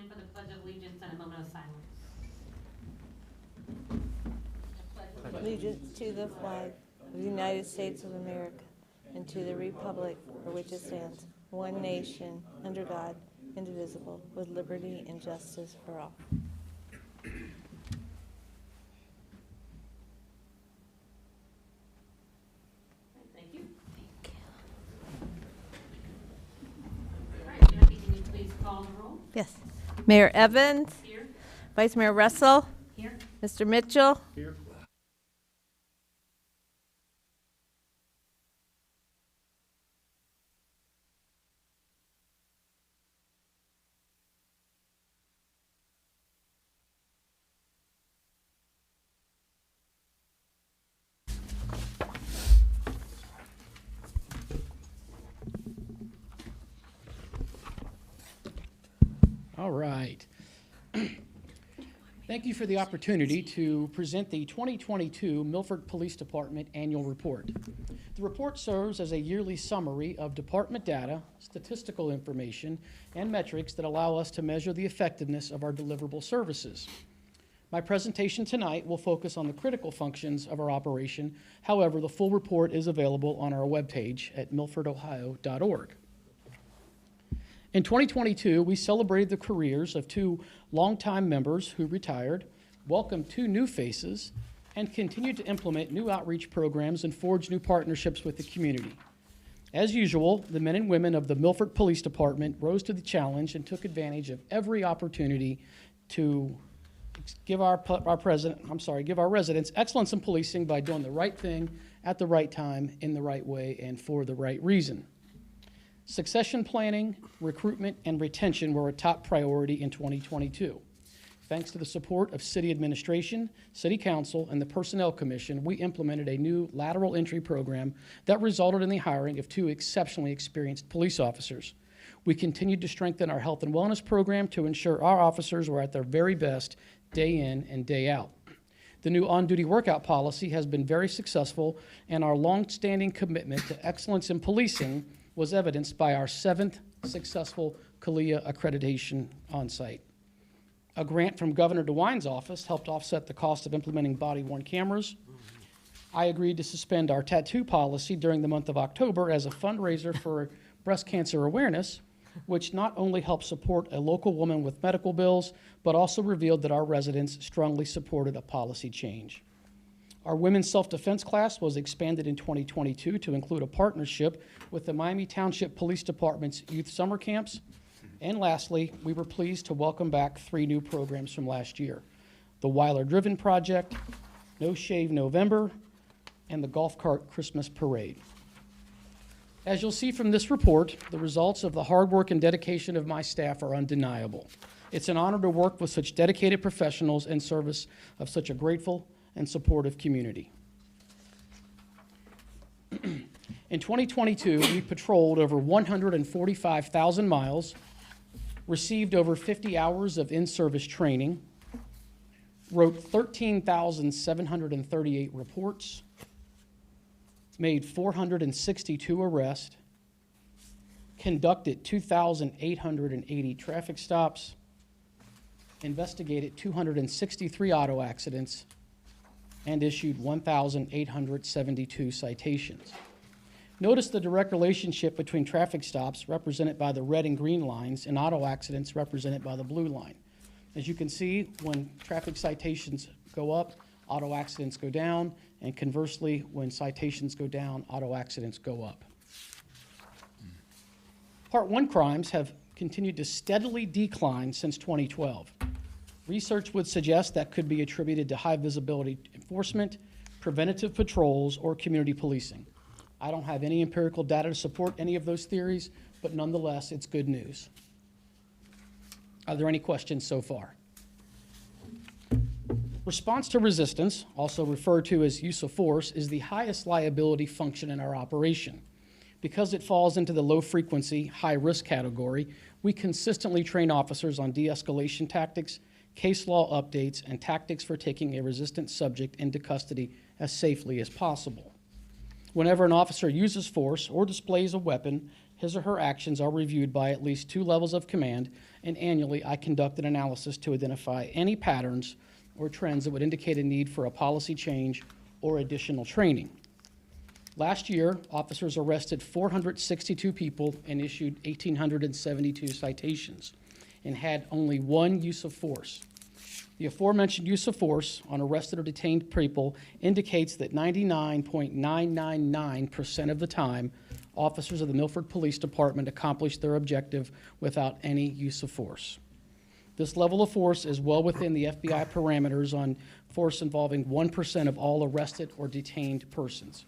stand for the Pledge of Allegiance and a moment of silence. Allegiance to the flag of the United States of America and to the republic for which it stands, one nation, under God, indivisible, with liberty and justice for all. Thank you. All right, Jackie, can you please call the roll? Yes. Mayor Evans, Here. Vice Mayor Russell, Here. Mr. Mitchell. Here. All right. Thank you for the opportunity to present the 2022 Milford Police Department Annual Report. The report serves as a yearly summary of department data, statistical information, and metrics that allow us to measure the effectiveness of our deliverable services. My presentation tonight will focus on the critical functions of our operation. However, the full report is available on our webpage at milfordohio.org. In 2022, we celebrated the careers of 2 longtime members who retired, welcomed 2 new faces, and continued to implement new outreach programs and forge new partnerships with the community. As usual, the men and women of the Milford Police Department rose to the challenge and took advantage of every opportunity to give our residents excellence in policing by doing the right thing at the right time, in the right way, and for the right reason. Succession planning, recruitment, and retention were a top priority in 2022. Thanks to the support of City Administration, City Council, and the Personnel Commission, we implemented a new lateral entry program that resulted in the hiring of 2 exceptionally experienced police officers. We continued to strengthen our health and wellness program to ensure our officers were at their very best day in and day out. The new on-duty workout policy has been very successful, and our long-standing commitment to excellence in policing was evidenced by our 7th successful CALIA accreditation on site. A grant from Governor DeWine's office helped offset the cost of implementing body-worn cameras. I agreed to suspend our tattoo policy during the month of October as a fundraiser for breast cancer awareness, which not only helped support a local woman with medical bills, but also revealed that our residents strongly supported a policy change. Our women's self-defense class was expanded in 2022 to include a partnership with the Miami Township Police Department's youth summer camps. And lastly, we were pleased to welcome back 3 new programs from last year: the Weiler Driven Project, No Shave November, and the Golf Cart Christmas Parade. As you'll see from this report, the results of the hard work and dedication of my staff are undeniable. It's an honor to work with such dedicated professionals in service of such a grateful and supportive community. In 2022, we patrolled over 145,000 miles, received over 50 hours of in-service training, wrote 13,738 reports, made 462 arrests, conducted 2,880 traffic stops, investigated 263 auto accidents, and issued 1,872 citations. Notice the direct relationship between traffic stops, represented by the red and green lines, and auto accidents, represented by the blue line. As you can see, when traffic citations go up, auto accidents go down, and conversely, when citations go down, auto accidents go up. Part 1 crimes have continued to steadily decline since 2012. Research would suggest that could be attributed to high visibility enforcement, preventative patrols, or community policing. I don't have any empirical data to support any of those theories, but nonetheless, it's good news. Are there any questions so far? Response to resistance, also referred to as use of force, is the highest liability function in our operation. Because it falls into the low frequency, high risk category, we consistently train officers on de-escalation tactics, case law updates, and tactics for taking a resistant subject into custody as safely as possible. Whenever an officer uses force or displays a weapon, his or her actions are reviewed by at least 2 levels of command, and annually I conduct an analysis to identify any patterns or trends that would indicate a need for a policy change or additional training. Last year, officers arrested 462 people and issued 1,872 citations and had only 1 use of force. The aforementioned use of force on arrested or detained people indicates that 99.999% of the time, officers of the Milford Police Department accomplish their objective without any use of force. This level of force is well within the FBI parameters on force involving 1% of all arrested or detained persons.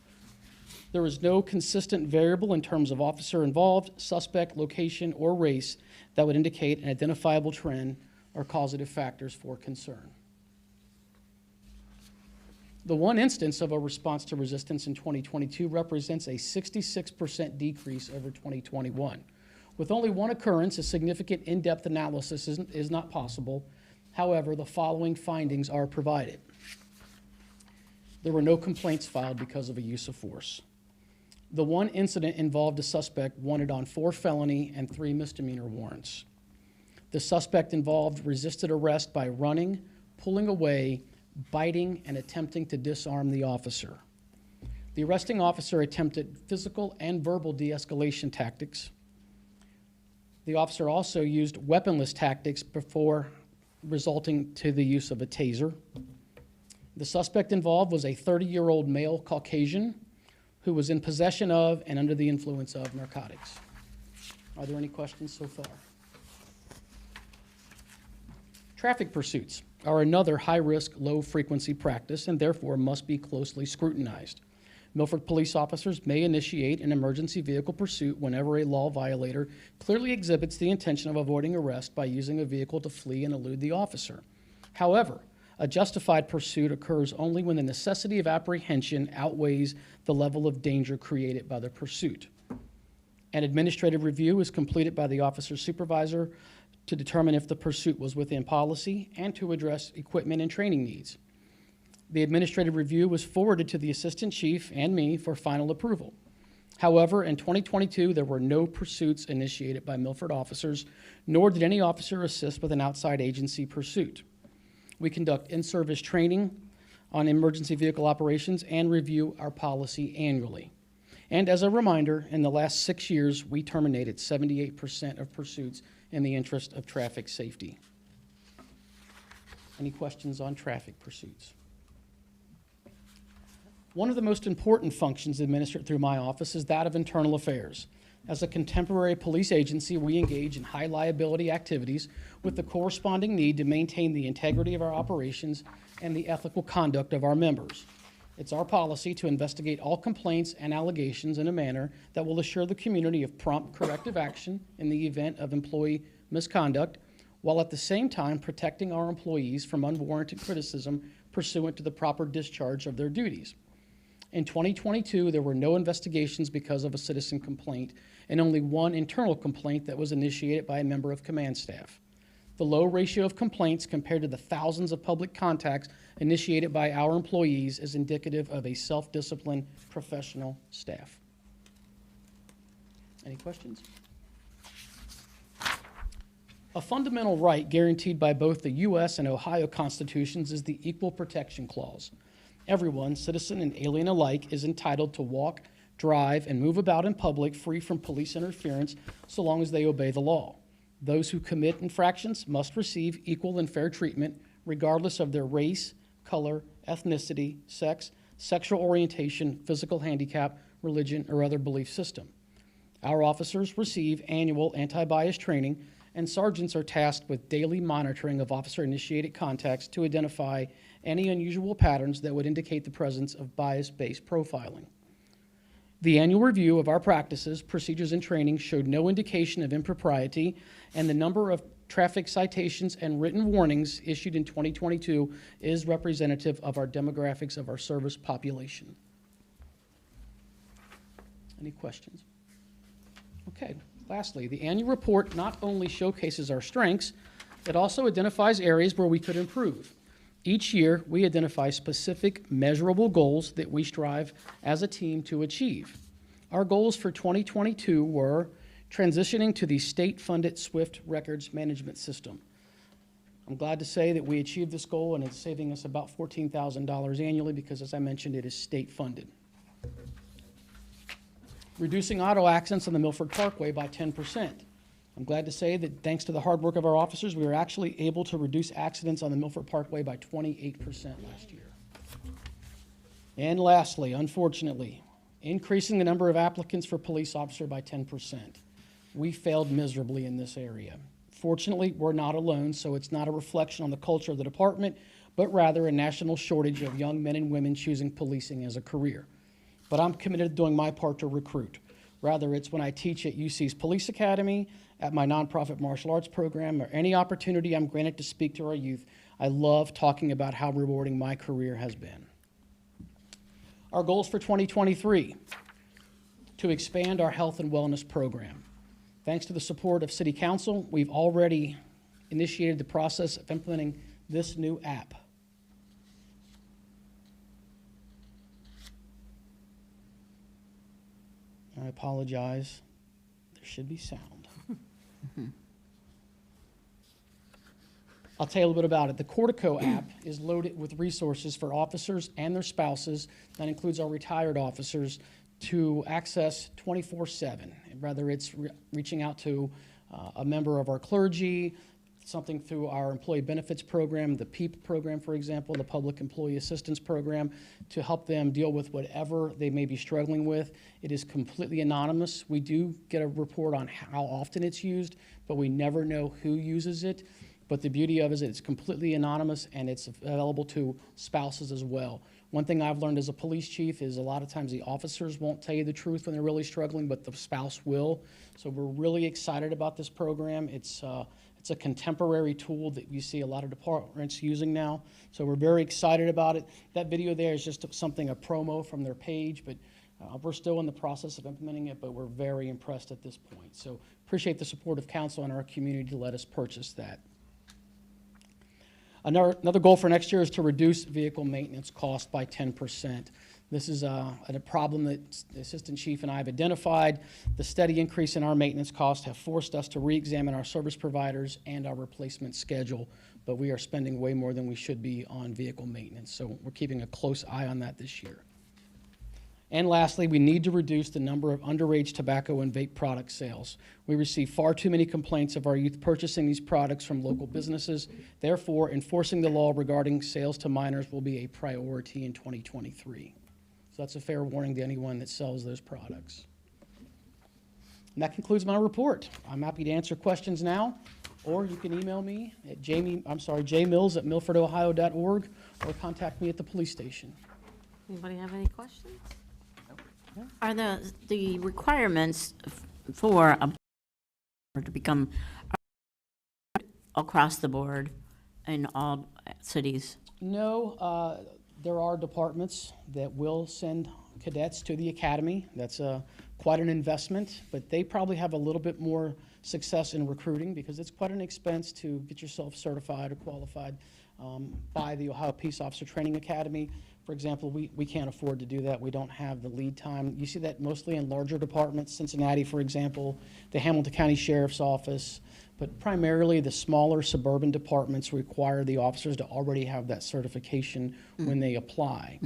There is no consistent variable in terms of officer involved, suspect, location, or race that would indicate an identifiable trend or causative factors for concern. The one instance of a response to resistance in 2022 represents a 66% decrease over 2021. With only one occurrence, a significant in-depth analysis is not possible. However, the following findings are provided. There were no complaints filed because of a use of force. The one incident involved a suspect wanted on 4 felony and 3 misdemeanor warrants. The suspect involved resisted arrest by running, pulling away, biting, and attempting to disarm the officer. The arresting officer attempted physical and verbal de-escalation tactics. The officer also used weaponless tactics before resulting to the use of a taser. The suspect involved was a 30-year-old male Caucasian who was in possession of and under the influence of narcotics. Are there any questions so far? Traffic pursuits are another high-risk, low-frequency practice and therefore must be closely scrutinized. Milford police officers may initiate an emergency vehicle pursuit whenever a law violator clearly exhibits the intention of avoiding arrest by using a vehicle to flee and elude the officer. However, a justified pursuit occurs only when the necessity of apprehension outweighs the level of danger created by the pursuit. An administrative review is completed by the officer's supervisor to determine if the pursuit was within policy and to address equipment and training needs. The administrative review was forwarded to the assistant chief and me for final approval. However, in 2022, there were no pursuits initiated by Milford officers, nor did any officer assist with an outside agency pursuit. We conduct in-service training on emergency vehicle operations and review our policy annually. And as a reminder, in the last 6 years, we terminated 78% of pursuits in the interest of traffic safety. Any questions on traffic pursuits? One of the most important functions administered through my office is that of internal affairs. As a contemporary police agency, we engage in high liability activities with the corresponding need to maintain the integrity of our operations and the ethical conduct of our members. It's our policy to investigate all complaints and allegations in a manner that will assure the community of prompt corrective action in the event of employee misconduct, while at the same time protecting our employees from unwarranted criticism pursuant to the proper discharge of their duties. In 2022, there were no investigations because of a citizen complaint and only one internal complaint that was initiated by a member of command staff. The low ratio of complaints compared to the thousands of public contacts initiated by our employees is indicative of a self-disciplined professional staff. Any questions? A fundamental right guaranteed by both the U.S. and Ohio constitutions is the Equal Protection Clause. Everyone, citizen and alien alike, is entitled to walk, drive, and move about in public free from police interference so long as they obey the law. Those who commit infractions must receive equal and fair treatment regardless of their race, color, ethnicity, sex, sexual orientation, physical handicap, religion, or other belief system. Our officers receive annual anti-bias training, and sergeants are tasked with daily monitoring of officer-initiated contacts to identify any unusual patterns that would indicate the presence of bias-based profiling. The annual review of our practices, procedures, and training showed no indication of impropriety, and the number of traffic citations and written warnings issued in 2022 is representative of our demographics of our service population. Any questions? Okay. Lastly, the annual report not only showcases our strengths, it also identifies areas where we could improve. Each year, we identify specific measurable goals that we strive as a team to achieve. Our goals for 2022 were transitioning to the state-funded SWIFT records management system. I'm glad to say that we achieved this goal, and it's saving us about $14,000 annually because, as I mentioned, it is state-funded. Reducing auto accidents on the Milford Parkway by 10%. I'm glad to say that thanks to the hard work of our officers, we were actually able to reduce accidents on the Milford Parkway by 28% last year. And lastly, unfortunately, increasing the number of applicants for police officer by 10%. We failed miserably in this area. Fortunately, we're not alone, so it's not a reflection on the culture of the department, but rather a national shortage of young men and women choosing policing as a career. But I'm committed to doing my part to recruit. Rather, it's when I teach at UC's Police Academy, at my nonprofit martial arts program, or any opportunity I'm granted to speak to our youth. I love talking about how rewarding my career has been. Our goals for 2023, to expand our health and wellness program. Thanks to the support of City Council, we've already initiated the process of implementing this new app. I apologize. There should be sound. I'll tell you a little bit about it. The Cortico app is loaded with resources for officers and their spouses. That includes our retired officers to access 24/7. Whether it's reaching out to a member of our clergy, something through our employee benefits program, the PEEP program, for example, the Public Employee Assistance Program, to help them deal with whatever they may be struggling with. It is completely anonymous. We do get a report on how often it's used, but we never know who uses it. But the beauty of it is it's completely anonymous, and it's available to spouses as well. One thing I've learned as a police chief is a lot of times the officers won't tell you the truth when they're really struggling, but the spouse will. So we're really excited about this program. It's a contemporary tool that you see a lot of departments using now. So we're very excited about it. That video there is just a promo from their page, but we're still in the process of implementing it, but we're very impressed at this point. So appreciate the support of council and our community to let us purchase that. Another goal for next year is to reduce vehicle maintenance cost by 10%. This is a problem that the Assistant Chief and I have identified. The steady increase in our maintenance costs have forced us to re-examine our service providers and our replacement schedule, but we are spending way more than we should be on vehicle maintenance, so we're keeping a close eye on that this year. And lastly, we need to reduce the number of underage tobacco and vape product sales. We receive far too many complaints of our youth purchasing these products from local businesses. Therefore, enforcing the law regarding sales to minors will be a priority in 2023. So that's a fair warning to anyone that sells those products. And that concludes my report. I'm happy to answer questions now, or you can email me at jmills@milfordohio.org, or contact me at the police station. Anybody have any questions? Are the requirements for a to become across the board in all cities? No, there are departments that will send cadets to the academy. That's quite an investment, but they probably have a little bit more success in recruiting because it's quite an expense to get yourself certified or qualified by the Ohio Peace Officer Training Academy. For example, we can't afford to do that. We don't have the lead time. You see that mostly in larger departments, Cincinnati, for example, the Hamilton County Sheriff's Office, but primarily the smaller suburban departments require the officers to already have that certification when they apply.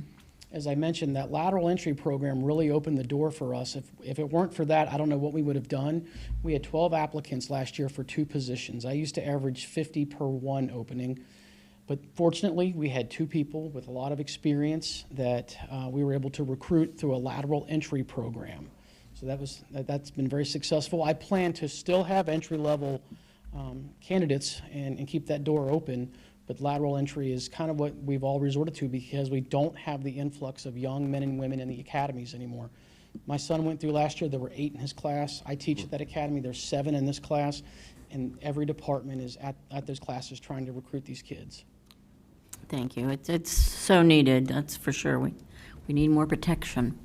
As I mentioned, that lateral entry program really opened the door for us. If it weren't for that, I don't know what we would have done. We had 12 applicants last year for 2 positions. I used to average 50 per 1 opening. But fortunately, we had 2 people with a lot of experience that we were able to recruit through a lateral entry program. So that's been very successful. I plan to still have entry-level candidates and keep that door open, but lateral entry is kind of what we've all resorted to because we don't have the influx of young men and women in the academies anymore. My son went through last year. There were 8 in his class. I teach at that academy. There's 7 in this class, and every department is at those classes trying to recruit these kids. Thank you. It's so needed, that's for sure. We need more protection.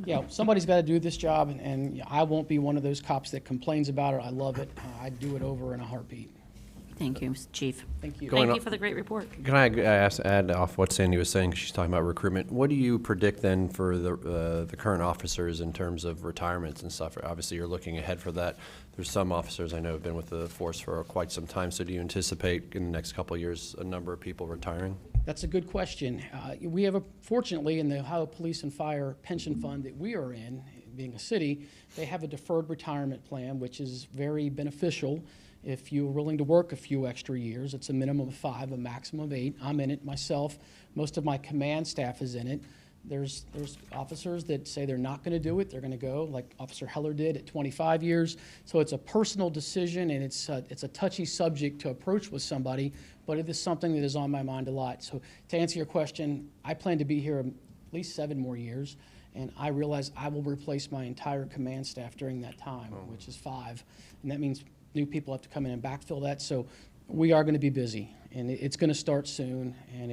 Yeah, somebody's got to do this job, and I won't be one of those cops that complains about it. I love it. I'd do it over in a heartbeat. Thank you, Mr. Chief. Thank you. Going Thank on- you for the great report. Can I add off what Sandy was saying, 'cause she's talking about recruitment? What do you predict then for the current officers in terms of retirements and stuff? Obviously, you're looking ahead for that. There's some officers I know have been with the force for quite some time, so do you anticipate in the next couple of years a number of people retiring? That's a good question. We have, fortunately, in the Ohio Police and Fire Pension Fund that we are in, being a city, they have a deferred retirement plan, which is very beneficial if you're willing to work a few extra years. It's a minimum of 5, a maximum of 8. I'm in it myself. Most of my command staff is in it. There's officers that say they're not going to do it. They're going to go, like Officer Heller did at 25 years. So it's a personal decision, and it's a touchy subject to approach with somebody, but it is something that is on my mind a lot. So to answer your question, I plan to be here at least 7 more years, and I realize I will replace my entire command staff during that time, which is 5. And that means new people have to come in and backfill that. So we are going to be busy, and it's going to start soon, and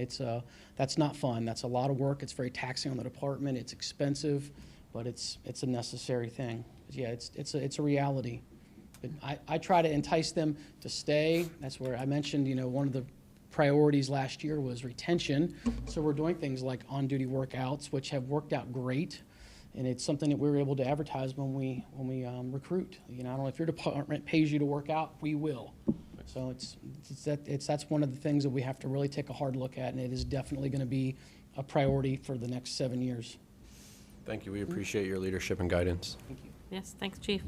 that's not fun. That's a lot of work. It's very taxing on the department. It's expensive, but it's a necessary thing. Yeah, it's a reality. But I try to entice them to stay. That's where I mentioned, one of the priorities last year was retention. So we're doing things like on-duty workouts, which have worked out great. And it's something that we were able to advertise when we recruit. I don't know if your department pays you to work out, we will. So that's one of the things that we have to really take a hard look at, and it is definitely going to be a priority for the next 7 years. Thank you. We appreciate your leadership and guidance. Thank you. Yes, thanks, Chief.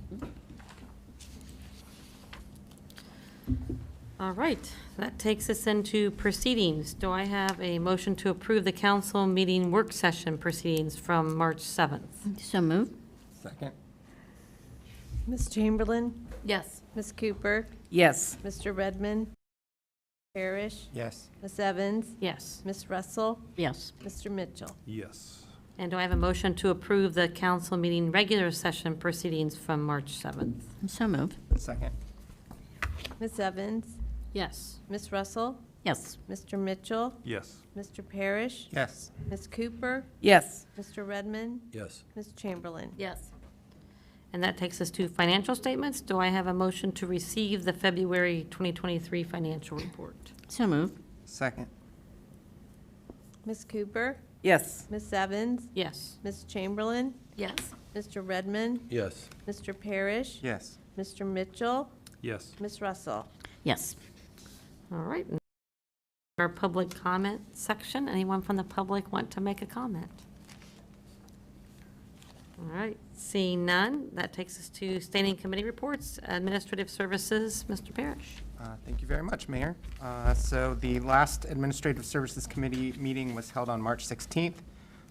All right, that takes us into proceedings. Do I have a motion to approve the council meeting work session proceedings from March 7th? So moved. Second. Ms. Chamberlain? Yes. Ms. Cooper? Yes. Mr. Redmond? Parrish? Yes. Ms. Evans? Yes. Ms. Russell? Yes. Mr. Mitchell? Yes. And do I have a motion to approve the council meeting regular session proceedings from March 7th? So moved. Second. Ms. Evans? Yes. Ms. Russell? Yes. Mr. Mitchell? Yes. Mr. Parrish? Yes. Ms. Cooper? Yes. Mr. Redmond? Yes. Ms. Chamberlain? Yes. And that takes us to financial statements. Do I have a motion to receive the February 2023 financial report? So moved. Second. Ms. Cooper? Yes. Ms. Evans? Yes. Ms. Chamberlain? Yes. Mr. Redmond? Yes. Mr. Parrish? Yes. Mr. Mitchell? Yes. Ms. Russell? Yes. All right. Our public comment section. Anyone from the public want to make a comment? All right. Seeing none, that takes us to standing committee reports. Administrative Services, Mr. Parrish. Thank you very much, Mayor. So the last Administrative Services Committee meeting was held on March 16th.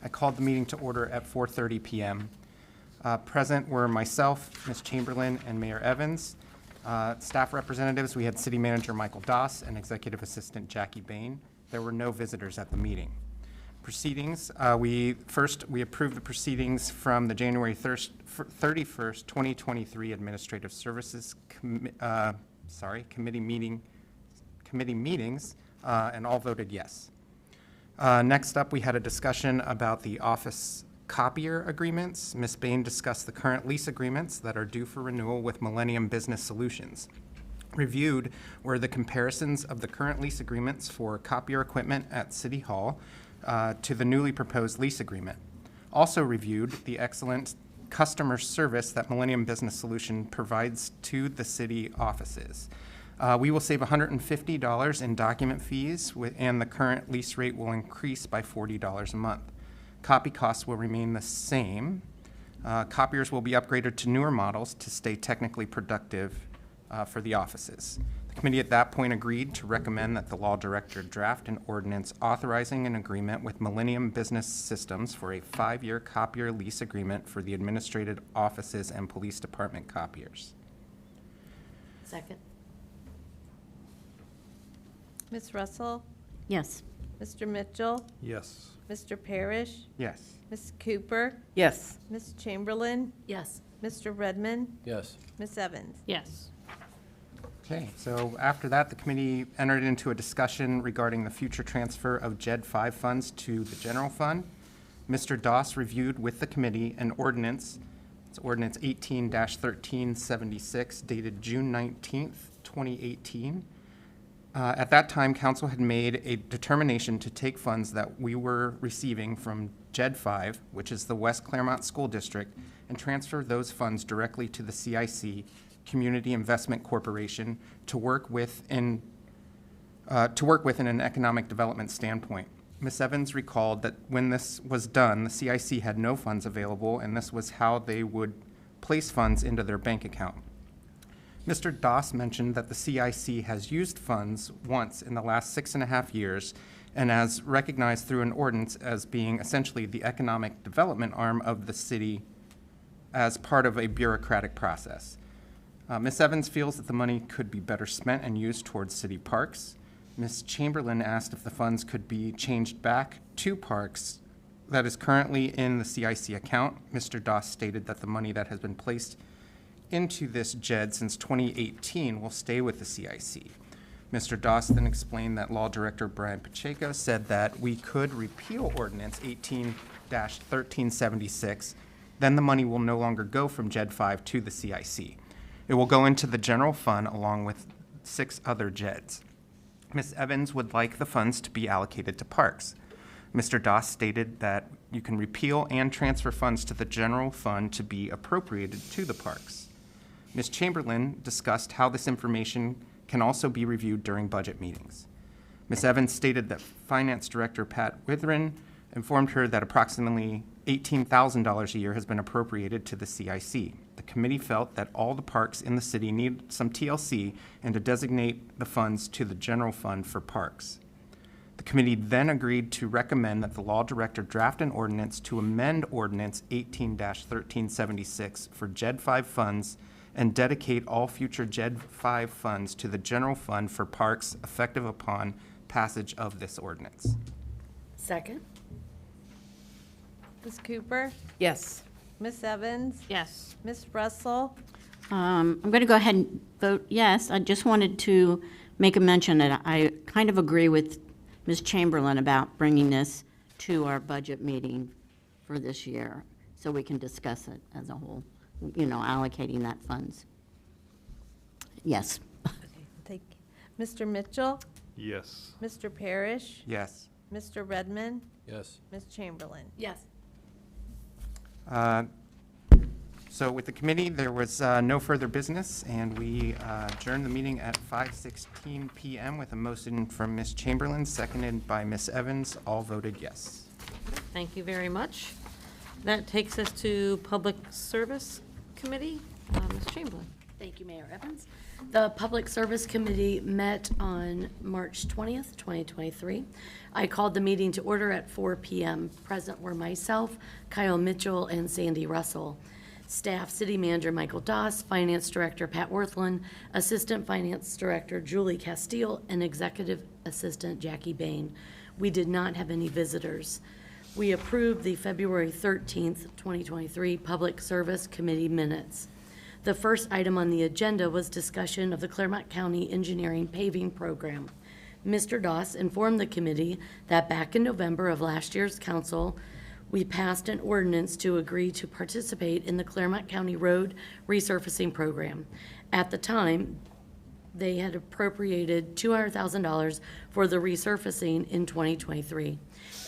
I called the meeting to order at 4:30 p.m. Present were myself, Ms. Chamberlain, and Mayor Evans. Staff representatives, we had City Manager Michael Doss and Executive Assistant Jackie Bain. There were no visitors at the meeting. Proceedings, we approved the proceedings from the January 31st, 2023 Administrative Services Committee meetings, and all voted yes. Next up, we had a discussion about the office copier agreements. Ms. Bain discussed the current lease agreements that are due for renewal with Millennium Business Solutions. Reviewed were the comparisons of the current lease agreements for copier equipment at City Hall to the newly proposed lease agreement. Also reviewed the excellent customer service that Millennium Business Solution provides to the city offices. We will save $150 in document fees, and the current lease rate will increase by $40 a month. Copy costs will remain the same. Copiers will be upgraded to newer models to stay technically productive for the offices. The committee at that point agreed to recommend that the law director draft an ordinance authorizing an agreement with Millennium Business Systems for a 5-year copier lease agreement for the administrative offices and police department copiers. Second. Ms. Russell? Yes. Mr. Mitchell? Yes. Mr. Parrish? Yes. Ms. Cooper? Yes. Ms. Chamberlain? Yes. Mr. Redmond? Yes. Ms. Evans? Yes. Okay, so after that, the committee entered into a discussion regarding the future transfer of JED 5 funds to the general fund. Mr. Doss reviewed with the committee an ordinance, it's ordinance 18-1376 dated June 19th, 2018. At that time, council had made a determination to take funds that we were receiving from JED 5, which is the West Claremont School District, and transfer those funds directly to the CIC, Community Investment Corporation, to work with in an economic development standpoint. Ms. Evans recalled that when this was done, the CIC had no funds available, and this was how they would place funds into their bank account. Mr. Doss mentioned that the CIC has used funds once in the last 6.5 years and as recognized through an ordinance as being essentially the economic development arm of the city as part of a bureaucratic process. Ms. Evans feels that the money could be better spent and used towards city parks. Ms. Chamberlain asked if the funds could be changed back to parks that is currently in the CIC account. Mr. Doss stated that the money that has been placed into this JED since 2018 will stay with the CIC. Mr. Doss then explained that Law Director Brian Pacheco said that we could repeal Ordinance 18-1376, then the money will no longer go from JED 5 to the CIC. It will go into the general fund along with 6 other JEDs. Ms. Evans would like the funds to be allocated to parks. Mr. Doss stated that you can repeal and transfer funds to the general fund to be appropriated to the parks. Ms. Chamberlain discussed how this information can also be reviewed during budget meetings. Ms. Evans stated that Finance Director Pat Withrin informed her that approximately $18,000 a year has been appropriated to the CIC. The committee felt that all the parks in the city need some TLC and to designate the funds to the general fund for parks. The committee then agreed to recommend that the law director draft an ordinance to amend Ordinance 18-1376 for JED 5 funds and dedicate all future JED 5 funds to the general fund for parks effective upon passage of this ordinance. Second? Ms. Cooper? Yes. Ms. Evans? Yes. Ms. Russell? I'm going to go ahead and vote yes. I just wanted to make a mention that I kind of agree with Ms. Chamberlain about bringing this to our budget meeting for this year so we can discuss it as a whole, allocating that funds. Yes. Thank you. Mr. Mitchell? Yes. Mr. Parrish? Yes. Mr. Redmond? Yes. Ms. Chamberlain? Yes. So with the committee, there was no further business, and we adjourned the meeting at 5:16 p.m. with a motion from Ms. Chamberlain, seconded by Ms. Evans. All voted yes. Thank you very much. That takes us to Public Service Committee. Ms. Chamberlain. Thank you, Mayor Evans. The Public Service Committee met on March 20th, 2023. I called the meeting to order at 4 p.m. Present were myself, Kyle Mitchell, and Sandy Russell. Staff, City Manager Michael Doss, Finance Director Pat Worthland, Assistant Finance Director Julie Castile, and Executive Assistant Jackie Bain. We did not have any visitors. We approved the February 13th, 2023 Public Service Committee minutes. The first item on the agenda was discussion of the Claremont County Engineering Paving Program. Mr. Doss informed the committee that back in November of last year's council, we passed an ordinance to agree to participate in the Claremont County Road Resurfacing Program. At the time, they had appropriated $200,000 for the resurfacing in 2023.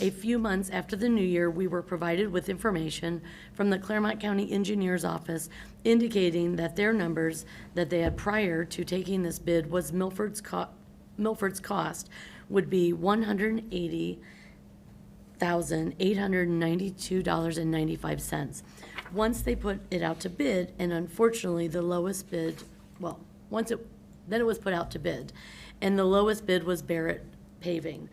A few months after the new year, we were provided with information from the Claremont County Engineer's Office indicating that their numbers that they had prior to taking this bid was Milford's cost would be $180,892.95. Once they put it out to bid, and unfortunately the lowest bid, then it was put out to bid, and the lowest bid was Barrett Paving.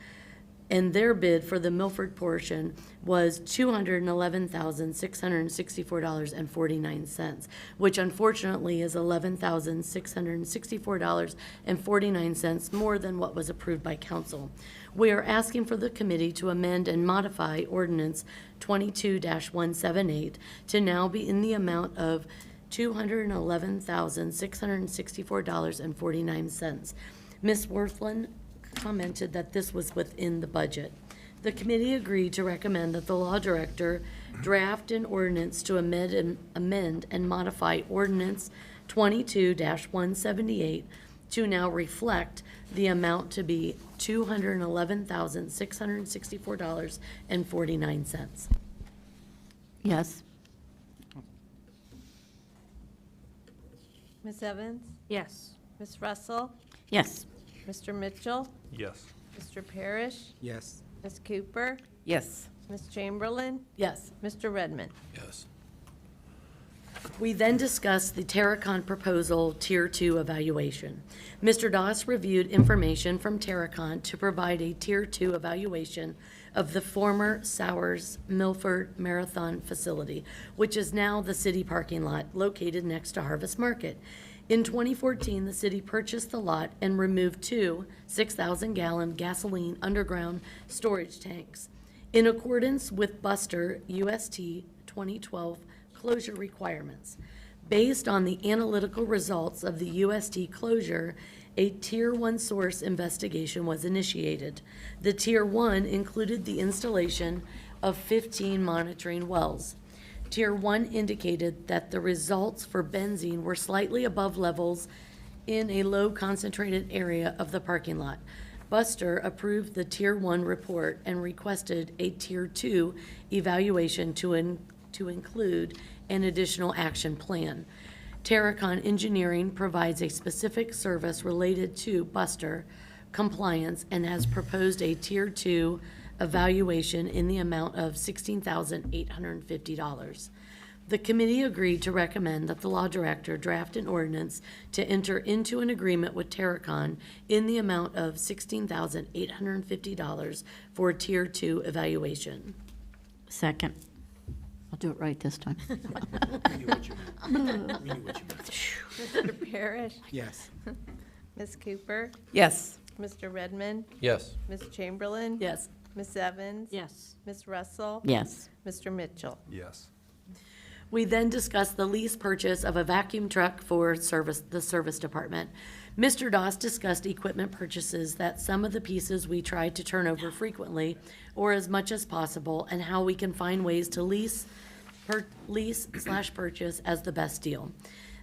And their bid for the Milford portion was $211,664.49, which unfortunately is $11,664.49 more than what was approved by council. We are asking for the committee to amend and modify Ordinance 22-178 to now be in the amount of $211,664.49. Ms. Worthland commented that this was within the budget. The committee agreed to recommend that the law director draft an ordinance to amend and modify Ordinance 22-178 to now reflect the amount to be $211,664.49. Yes. Ms. Evans? Yes. Ms. Russell? Yes. Mr. Mitchell? Yes. Mr. Parrish? Yes. Ms. Cooper? Yes. Ms. Chamberlain? Yes. Mr. Redmond? Yes. We then discussed the Terracon proposal Tier 2 evaluation. Mr. Doss reviewed information from Terracon to provide a Tier 2 evaluation of the former Sowers Milford Marathon facility, which is now the city parking lot located next to Harvest Market. In 2014, the city purchased the lot and removed two 6,000-gallon gasoline underground storage tanks. In accordance with Buster UST 2012 closure requirements. Based on the analytical results of the UST closure, a Tier 1 source investigation was initiated. The Tier 1 included the installation of 15 monitoring wells. Tier 1 indicated that the results for benzene were slightly above levels in a low concentrated area of the parking lot. Buster approved the Tier 1 report and requested a Tier 2 evaluation to include an additional action plan. Terracon Engineering provides a specific service related to Buster compliance and has proposed a Tier 2 evaluation in the amount of $16,850. The committee agreed to recommend that the law director draft an ordinance to enter into an agreement with Terracon in the amount of $16,850 for Tier 2 evaluation. Second. I'll do it right this time. Mr. Parrish? Yes. Ms. Cooper? Yes. Mr. Redmond? Yes. Ms. Chamberlain? Yes. Ms. Evans? Yes. Ms. Russell? Yes. Mr. Mitchell? Yes. We then discussed the lease purchase of a vacuum truck for the service department. Mr. Doss discussed equipment purchases, that some of the pieces we tried to turn over frequently or as much as possible, and how we can find ways to lease/purchase as the best deal.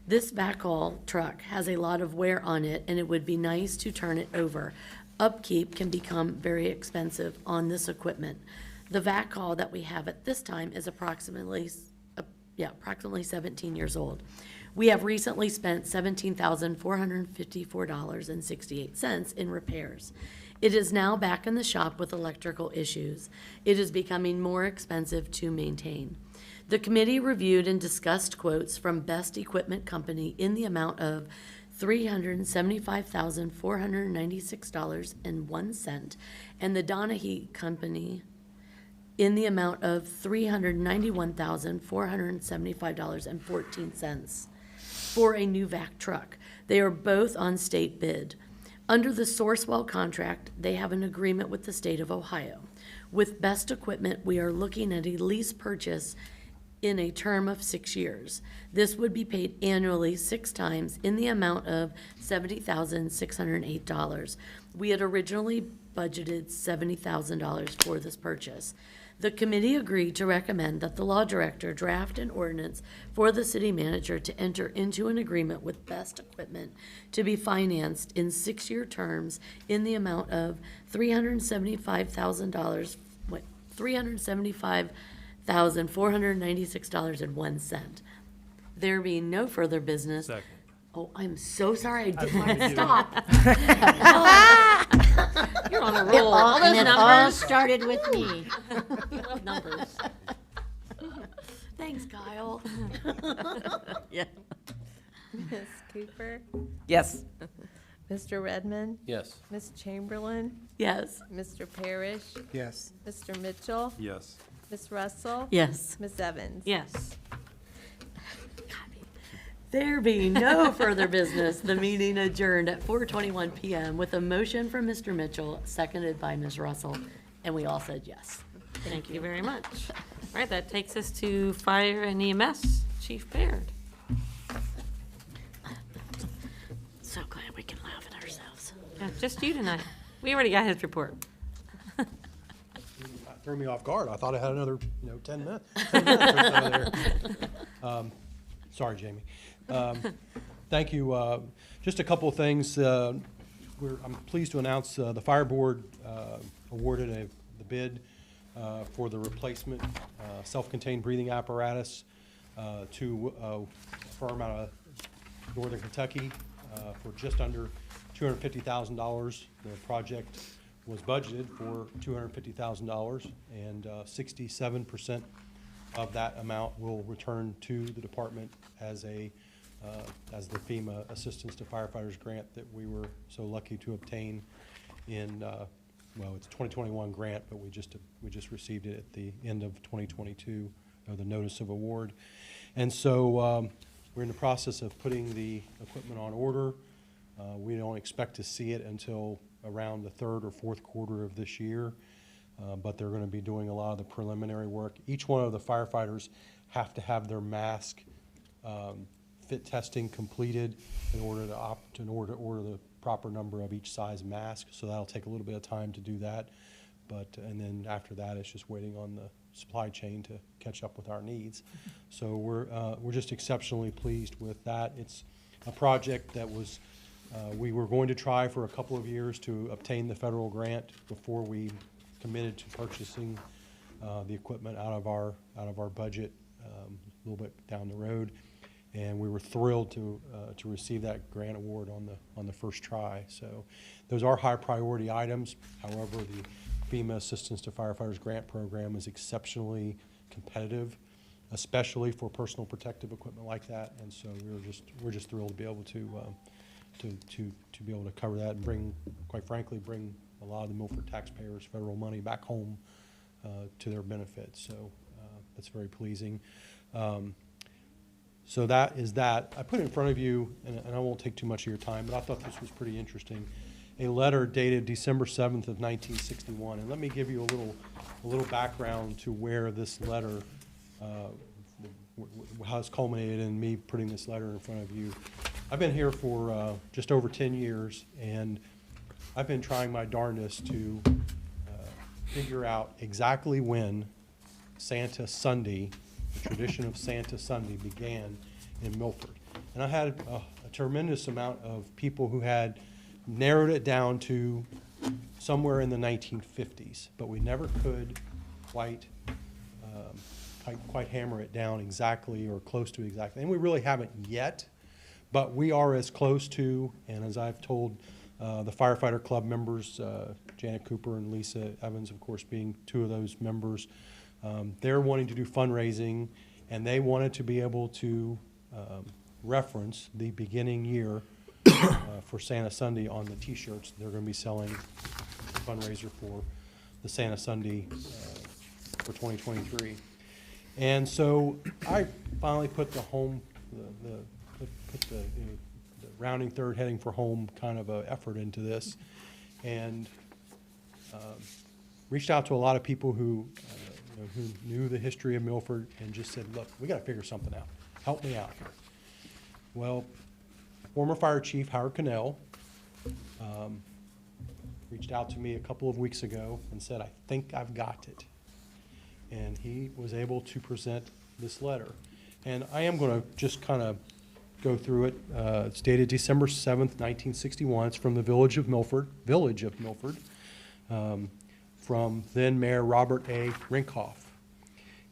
This backhaul truck has a lot of wear on it, and it would be nice to turn it over. Upkeep can become very expensive on this equipment. The backhaul that we have at this time is approximately 17 years old. We have recently spent $17,454.68 in repairs. It is now back in the shop with electrical issues. It is becoming more expensive to maintain. The committee reviewed and discussed quotes from Best Equipment Company in the amount of $375,496.01 and the Donahue Company in the amount of $391,475.14 for a new vac truck. They are both on state bid. Under the Sourcewell contract, they have an agreement with the state of Ohio. With Best Equipment, we are looking at a lease purchase in a term of 6 years. This would be paid annually 6 times in the amount of $70,608. We had originally budgeted $70,000 for this purchase. The committee agreed to recommend that the law director draft an ordinance for the city manager to enter into an agreement with Best Equipment to be financed in 6-year terms in the amount of $375,496.01. There being no further business. Second. Oh, I'm so sorry, I did not stop. You're on a roll. All And those it all numbers. started with me. We love numbers. Thanks, Kyle. Yeah. Ms. Cooper? Yes. Mr. Redmond? Yes. Ms. Chamberlain? Yes. Mr. Parrish? Yes. Mr. Mitchell? Yes. Ms. Russell? Yes. Ms. Evans? Yes. There being no further business, the meeting adjourned at 4:21 PM with a motion from Mr. Mitchell, seconded by Ms. Russell, and we all said yes. Thank you very much. All right, that takes us to Fire and EMS, Chief Baird. So glad we can laugh at ourselves. Yeah, just you tonight. We already got his report. Threw me off guard. I thought I had another, 10 minutes. 10 minutes or so there. Sorry, Jamie. Thank you. Just a couple of things. I'm pleased to announce the Fire Board awarded the bid for the replacement self-contained breathing apparatus to a firm out of Northern Kentucky for just under $250,000. The project was budgeted for $250,000, and 67% of that amount will return to the department as the FEMA Assistance to Firefighters grant that we were so lucky to obtain in, well, it's a 2021 grant, but we just received it at the end of 2022, the notice of award. And so we're in the process of putting the equipment on order. We don't expect to see it until around the third or fourth quarter of this year, but they're going to be doing a lot of the preliminary work. Each one of the firefighters have to have their mask fit testing completed in order to order the proper number of each size mask. So that'll take a little bit of time to do that, and then after that, it's just waiting on the supply chain to catch up with our needs. So we're just exceptionally pleased with that. It's a project that was we were going to try for a couple of years to obtain the federal grant before we committed to purchasing the equipment out of our budget a little bit down the road, and we were thrilled to receive that grant award on the first try. So those are high priority items. However, the FEMA Assistance to Firefighters Grant Program is exceptionally competitive, especially for personal protective equipment like that. And so we're just thrilled to be able to be able to cover that and quite frankly, bring a lot of the Milford taxpayers' federal money back home to their benefit. So that's very pleasing. So that is that. I put in front of you, and I won't take too much of your time, but I thought this was pretty interesting, a letter dated December 7th of 1961. And let me give you a little background to where this letter, how it's culminated in me putting this letter in front of you. I've been here for just over 10 years, and I've been trying my darndest to figure out exactly when Santa Sunday, the tradition of Santa Sunday, began in Milford. And I had a tremendous amount of people who had narrowed it down to somewhere in the 1950s, but we never could quite hammer it down exactly or close to exactly. And we really haven't yet, but we are as close to, and as I've told the firefighter club members, Janet Cooper and Lisa Evans, of course, being two of those members, they're wanting to do fundraising, and they wanted to be able to reference the beginning year for Santa Sunday on the T-shirts they're going to be selling, fundraiser for the Santa Sunday for 2023. And so I finally put the rounding third, heading for home kind of a effort into this, and reached out to a lot of people who knew the history of Milford and just said, look, we got to figure something out. Help me out here. Well, former Fire Chief Howard Cannell reached out to me a couple of weeks ago and said, I think I've got it. And he was able to present this letter. And I am going to just kind of go through it. It's dated December 7th, 1961. It's from the village of Milford, from then Mayor Robert A. Rinkhoff.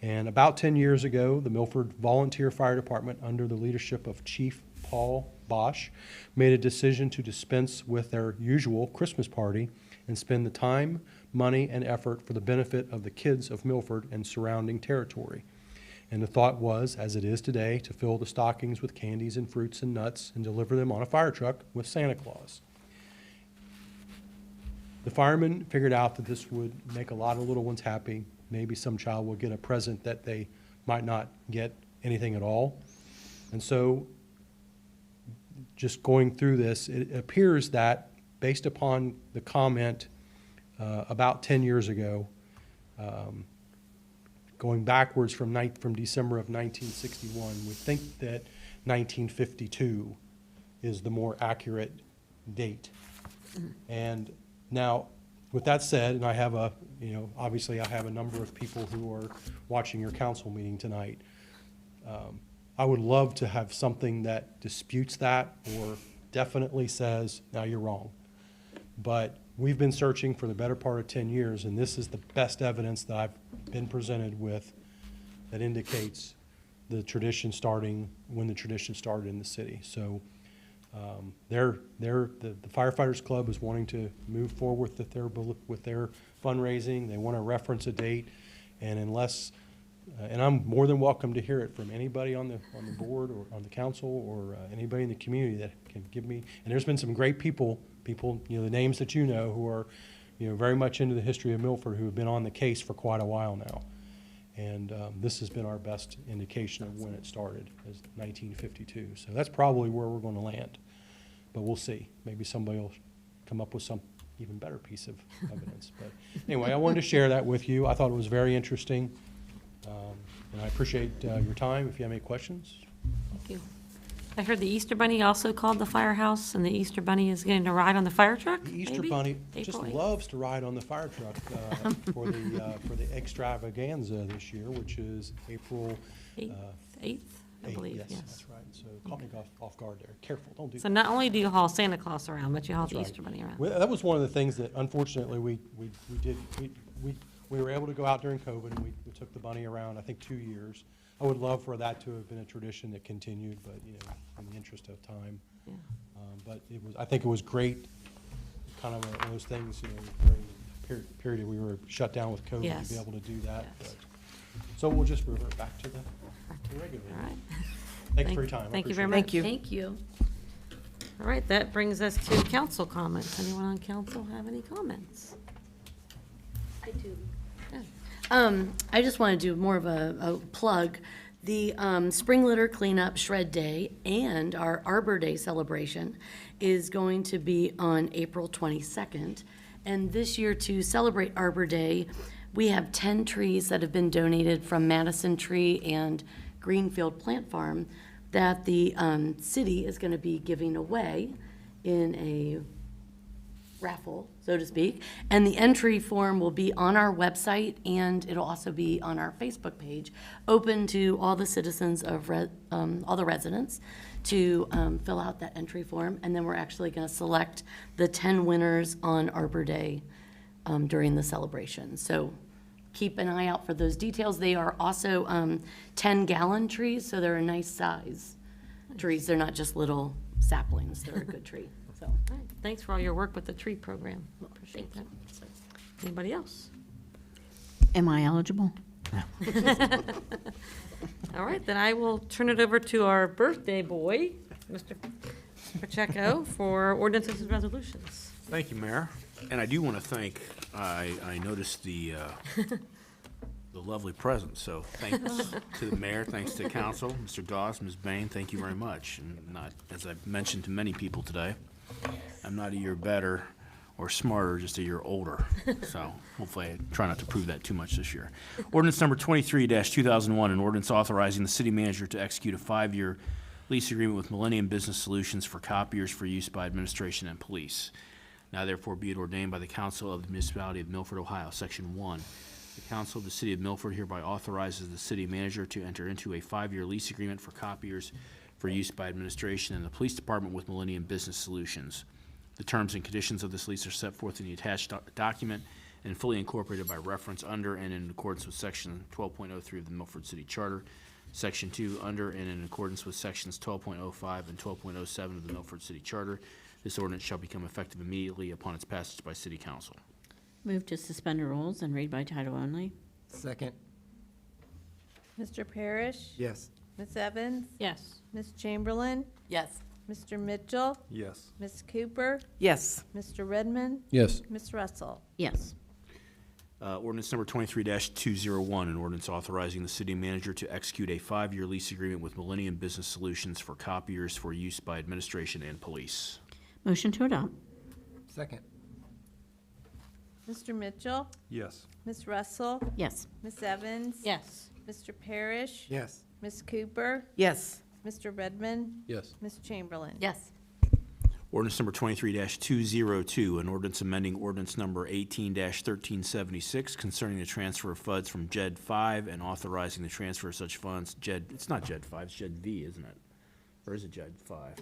And about 10 years ago, the Milford Volunteer Fire Department, under the leadership of Chief Paul Bosch, made a decision to dispense with their usual Christmas party and spend the time, money, and effort for the benefit of the kids of Milford and surrounding territory. And the thought was, as it is today, to fill the stockings with candies and fruits and nuts and deliver them on a fire truck with Santa Claus. The firemen figured out that this would make a lot of little ones happy. Maybe some child will get a present that they might not get anything at all. And so, just going through this, it appears that, based upon the comment about 10 years ago, going backwards from December of 1961, we think that 1952 is the more accurate date. And now, with that said, and I have obviously I have a number of people who are watching your council meeting tonight. I would love to have something that disputes that or definitely says, now you're wrong. But we've been searching for the better part of 10 years, and this is the best evidence that I've been presented with that indicates the tradition starting, when the tradition started in the city. So the Firefighters Club is wanting to move forward with their fundraising. They want to reference a date, and unless, and I'm more than welcome to hear it from anybody on the board or on the council or anybody in the community that can give me. And there's been some great people, you know, the names that you know, who are, you know, very much into the history of Milford, who have been on the case for quite a while now. And this has been our best indication of when it started, as 1952. So that's probably where we're going to land. But we'll see. Maybe somebody will come up with some even better piece of evidence. But anyway, I wanted to share that with you. I thought it was very interesting. And I appreciate your time. If you have any questions. Thank you. I heard the Easter Bunny also called the firehouse, and the Easter Bunny is getting to ride on the fire truck, The Easter maybe? Bunny just April 8th. loves to ride on the fire truck for the extravaganza this year, which is April 8th, I 8th. believe, Yes, yes. that's right. So caught me off guard there. Careful, don't do So that. not only do you haul Santa Claus around, but you haul the That's right. Easter Bunny around. Well, that was one of the things that unfortunately we were able to go out during COVID, and we took the bunny around, I think, 2 years. I would love for that to have been a tradition that continued, but, you know, in the interest of time. Yeah. But I think it was great, kind of one of those things, you know, during the period we were shut down with COVID, Yes. to be able to do that. Yes. But- So we'll just revert back to the regular. All right. Thanks for your time. I Thank you very appreciate much. it. Thank you. All right, that brings us to council comments. Anyone on council have any comments? I do. Yeah. I just want to do more of a plug. The Spring Litter Cleanup Shred Day and our Arbor Day celebration is going to be on April 22nd. And this year, to celebrate Arbor Day, we have 10 trees that have been donated from Madison Tree and Greenfield Plant Farm that the city is going to be giving away in a raffle, so to speak. And the entry form will be on our website, and it'll also be on our Facebook page, open to all the citizens of, all the residents to fill out that entry form. And then we're actually going to select the 10 winners on Arbor Day during the celebration. So keep an eye out for those details. They are also 10-gallon trees, so they're a nice size trees. They're not just little saplings. They're a good tree, so. All right, thanks for all your work with the tree program. Appreciate that. Anybody else? Am I eligible? All right, then I will turn it over to our birthday boy, Mr. Pacheco, for ordinances and resolutions. Thank you, Mayor. And I do want to thank, I noticed the lovely presents, so thanks to the mayor, thanks to council, Mr. Goss, Ms. Bain, thank you very much. And not, as I've mentioned to many people today, I'm not a year better or smarter, just a year older. So hopefully I try not to prove that too much this year. Ordinance number 23-2001, an ordinance authorizing the city manager to execute a 5-year lease agreement with Millennium Business Solutions for copiers for use by administration and police. Now therefore be it ordained by the Council of the Municipality of Milford, Ohio, Section 1. The Council of the City of Milford hereby authorizes the city manager to enter into a 5-year lease agreement for copiers for use by administration and the police department with Millennium Business Solutions. The terms and conditions of this lease are set forth in the attached document and fully incorporated by reference under and in accordance with Section 12.03 of the Milford City Charter, Section 2 under and in accordance with Sections 12.05 and 12.07 of the Milford City Charter. This ordinance shall become effective immediately upon its passage by City Council. Move to suspend the rules and read by title only. Second. Mr. Parrish? Yes. Ms. Evans? Yes. Ms. Chamberlain? Yes. Mr. Mitchell? Yes. Ms. Cooper? Yes. Mr. Redmond? Yes. Ms. Russell? Yes. Ordinance number 23-201, an ordinance authorizing the city manager to execute a 5-year lease agreement with Millennium Business Solutions for copiers for use by administration and police. Motion to adopt. Second. Mr. Mitchell? Yes. Ms. Russell? Yes. Ms. Evans? Yes. Mr. Parrish? Yes. Ms. Cooper? Yes. Mr. Redmond? Yes. Ms. Chamberlain? Yes. Ordinance number 23-202, an ordinance amending ordinance number 18-1376 concerning the transfer of funds from JED 5 and authorizing the transfer of such funds. It's not JED 5, it's JED V, isn't it? Or is it JED 5?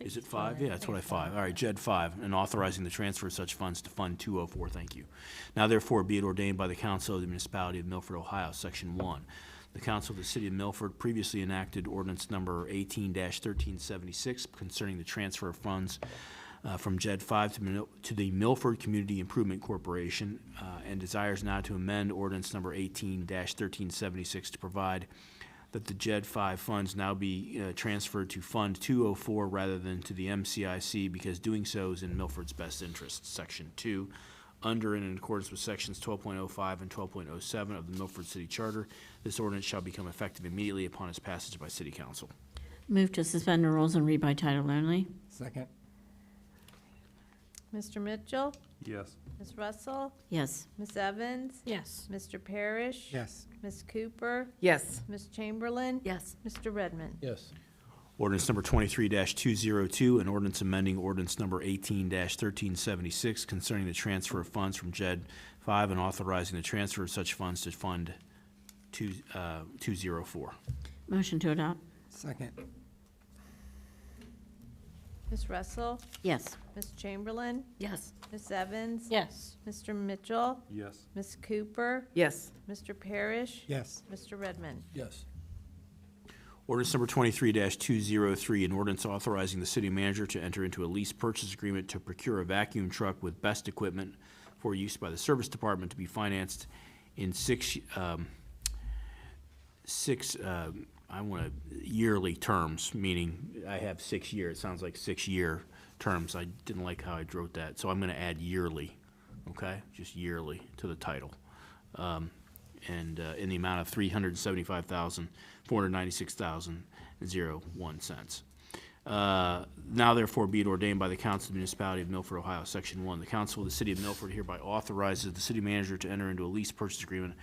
Is it 5? Yeah, that's what I 5. All right, JED 5, and authorizing the transfer of such funds to Fund 204. Thank you. Now therefore be it ordained by the Council of the Municipality of Milford, Ohio, Section 1. The Council of the City of Milford previously enacted ordinance number 18-1376 concerning the transfer of funds from JED 5 to the Milford Community Improvement Corporation, and desires now to amend ordinance number 18-1376 to provide that the JED 5 funds now be transferred to Fund 204 rather than to the MCIC, because doing so is in Milford's best interest. Section 2, under and in accordance with sections 12.05 and 12.07 of the Milford City Charter, this ordinance shall become effective immediately upon its passage by City Council. Move to suspend the rules and read by title only. Second. Mr. Mitchell? Yes. Ms. Russell? Yes. Ms. Evans? Yes. Mr. Parrish? Yes. Ms. Cooper? Yes. Ms. Chamberlain? Yes. Mr. Redmond? Yes. Ordinance number 23-202, an ordinance amending ordinance number 18-1376 concerning the transfer of funds from JED 5 and authorizing the transfer of such funds to Fund 204. Motion to adopt. Second. Ms. Russell? Yes. Ms. Chamberlain? Yes. Ms. Evans? Yes. Mr. Mitchell? Yes. Ms. Cooper? Yes. Mr. Parrish? Yes. Mr. Redmond? Yes. Ordinance number 23-203, an ordinance authorizing the city manager to enter into a lease purchase agreement to procure a vacuum truck with best equipment for use by the service department to be financed in six yearly terms, meaning I have 6 years. It sounds like 6-year terms. I didn't like how I wrote that, so I'm going to add yearly, okay? Just yearly to the title. And in the amount of $375,496.01. Now therefore be it ordained by the Council of the Municipality of Milford, Ohio, Section 1. The Council of the City of Milford hereby authorizes the city manager to enter into a lease purchase agreement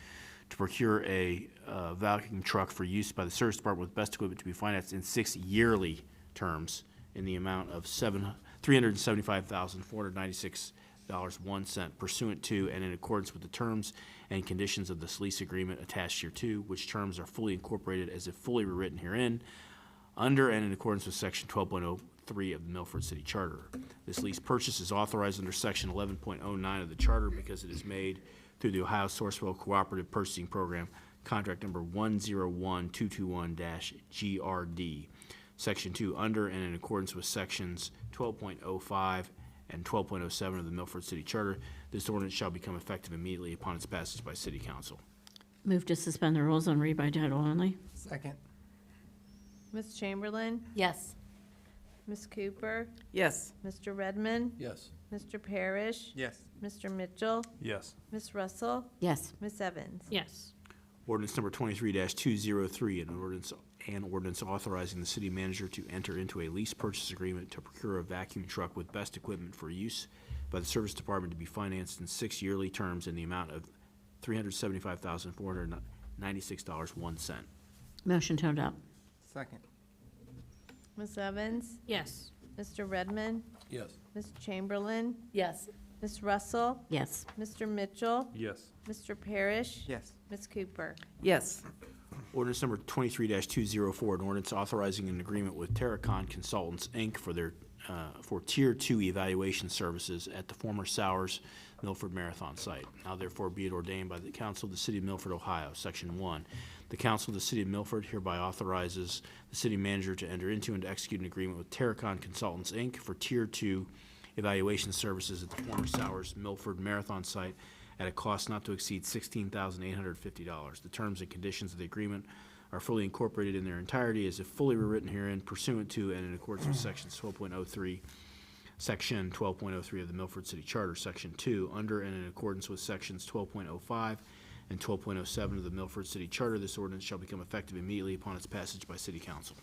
to procure a vacuum truck for use by the service department with best equipment to be financed in 6 yearly terms in the amount of $375,496.01 pursuant to and in accordance with the terms and conditions of this lease agreement attached hereto, which terms are fully incorporated as if fully rewritten herein, under and in accordance with Section 12.03 of the Milford City Charter. This lease purchase is authorized under Section 11.09 of the Charter because it is made through the Ohio Sourcewell Cooperative Purchasing Program, contract number 101221-GRD. Section 2, under and in accordance with Sections 12.05 and 12.07 of the Milford City Charter, this ordinance shall become effective immediately upon its passage by City Council. Move to suspend the rules and read by title only. Second. Ms. Chamberlain? Yes. Ms. Cooper? Yes. Mr. Redmond? Yes. Mr. Parrish? Yes. Mr. Mitchell? Yes. Ms. Russell? Yes. Ms. Evans? Yes. Ordinance number 23-203, an ordinance authorizing the city manager to enter into a lease purchase agreement to procure a vacuum truck with best equipment for use by the service department to be financed in 6 yearly terms in the amount of $375,496.01. Motion to adopt. Second. Ms. Evans? Yes. Mr. Redmond? Yes. Ms. Chamberlain? Yes. Ms. Russell? Yes. Mr. Mitchell? Yes. Mr. Parrish? Yes. Ms. Cooper? Yes. Ordinance number 23-204, an ordinance authorizing an agreement with Terracon Consultants, Inc. for their for Tier 2 evaluation services at the former Sowers Milford Marathon site. Now therefore be it ordained by the Council of the City of Milford, Ohio, Section 1. The Council of the City of Milford hereby authorizes the city manager to enter into and execute an agreement with Terracon Consultants, Inc. for Tier 2 evaluation services at the former Sowers Milford Marathon site at a cost not to exceed $16,850. The terms and conditions of the agreement are fully incorporated in their entirety as if fully rewritten herein pursuant to and in accordance with Sections 12.03, Section 12.03 of the Milford City Charter, Section 2, under and in accordance with Sections 12.05 and 12.07 of the Milford City Charter. This ordinance shall become effective immediately upon its passage by City Council.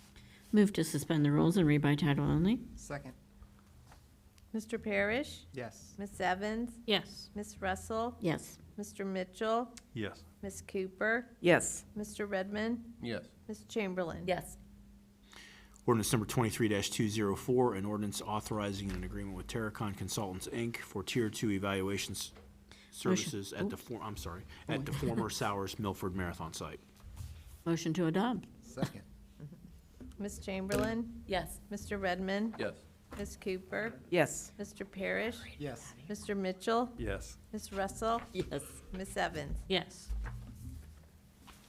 Move to suspend the rules and read by title only. Second. Mr. Parrish? Yes. Ms. Evans? Yes. Ms. Russell? Yes. Mr. Mitchell? Yes. Ms. Cooper? Yes. Mr. Redmond? Yes. Ms. Chamberlain? Yes. Ordinance number 23-204, an ordinance authorizing an agreement with Terracon Consultants, Inc. for Tier 2 evaluations services at the former Sowers Milford Marathon site. Motion to adopt. Second. Ms. Chamberlain? Yes. Mr. Redmond? Yes. Ms. Cooper? Yes. Mr. Parrish? Yes. Mr. Mitchell? Yes. Ms. Russell? Yes. Ms. Evans? Yes.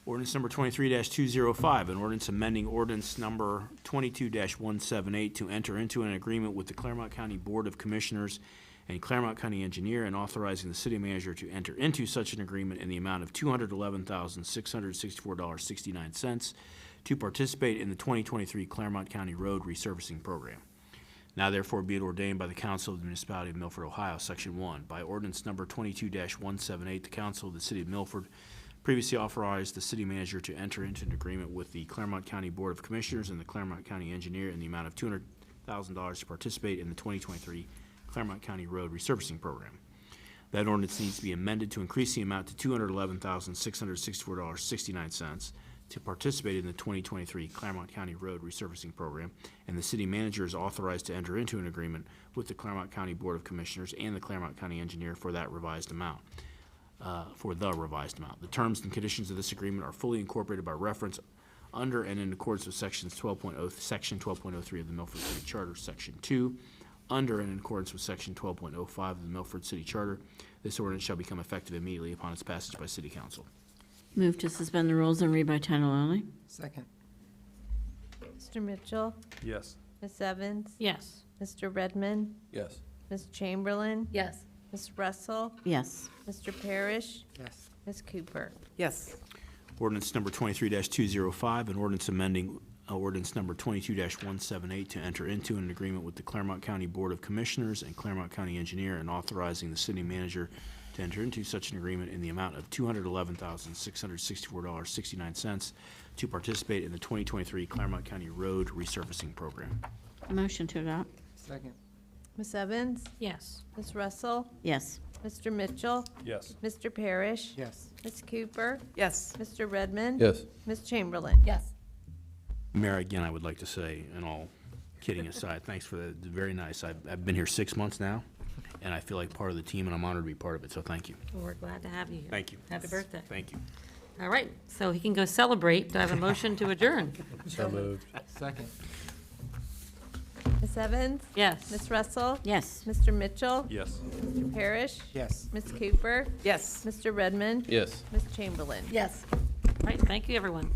Ordinance number 23-205, an ordinance amending ordinance number 22-178 to enter into an agreement with the Claremont County Board of Commissioners and Claremont County Engineer and authorizing the city manager to enter into such an agreement in the amount of $211,664.69 to participate in the 2023 Claremont County Road Resurfacing Program. Now therefore be it ordained by the Council of the Municipality of Milford, Ohio, Section 1, by ordinance number 22-178, the Council of the City of Milford previously authorized the city manager to enter into an agreement with the Claremont County Board of Commissioners and the Claremont County Engineer in the amount of $200,000 to participate in the 2023 Claremont County Road Resurfacing Program. That ordinance needs to be amended to increase the amount to $211,664.69 to participate in the 2023 Claremont County Road Resurfacing Program, and the city manager is authorized to enter into an agreement with the Claremont County Board of Commissioners and the Claremont County Engineer for that revised amount. The terms and conditions of this agreement are fully incorporated by reference under and in accordance with Section 12.03 of the Milford City Charter, Section 2, under and in accordance with Section 12.05 of the Milford City Charter. This ordinance shall become effective immediately upon its passage by City Council. Move to suspend the rules and read by title only. Second. Mr. Mitchell? Yes. Ms. Evans? Yes. Mr. Redmond? Yes. Ms. Chamberlain? Yes. Ms. Russell? Yes. Mr. Parrish? Yes. Ms. Cooper? Yes. Ordinance number 23-205, an ordinance amending ordinance number 22-178 to enter into an agreement with the Claremont County Board of Commissioners and Claremont County Engineer and authorizing the city manager to enter into such an agreement in the amount of $211,664.69 to participate in the 2023 Claremont County Road Resurfacing Program. Motion to adopt. Second. Ms. Evans? Yes. Ms. Russell? Yes. Mr. Mitchell? Yes. Mr. Parrish? Yes. Ms. Cooper? Yes. Mr. Redmond? Yes. Ms. Chamberlain? Yes. Mayor, again, I would like to say, and all kidding aside, thanks for the very nice. I've been here 6 months now, and I feel like part of the team, and I'm honored to be part of it, so thank you. We're glad to have you here. Thank you. Happy birthday. Thank you. All right, so he can go celebrate. Do I have a motion to adjourn? So moved. Second. Ms. Evans? Yes. Ms. Russell? Yes. Mr. Mitchell? Yes. Mr. Parrish? Yes. Ms. Cooper? Yes. Mr. Redmond? Yes. Ms. Chamberlain? Yes. All right, thank you, everyone.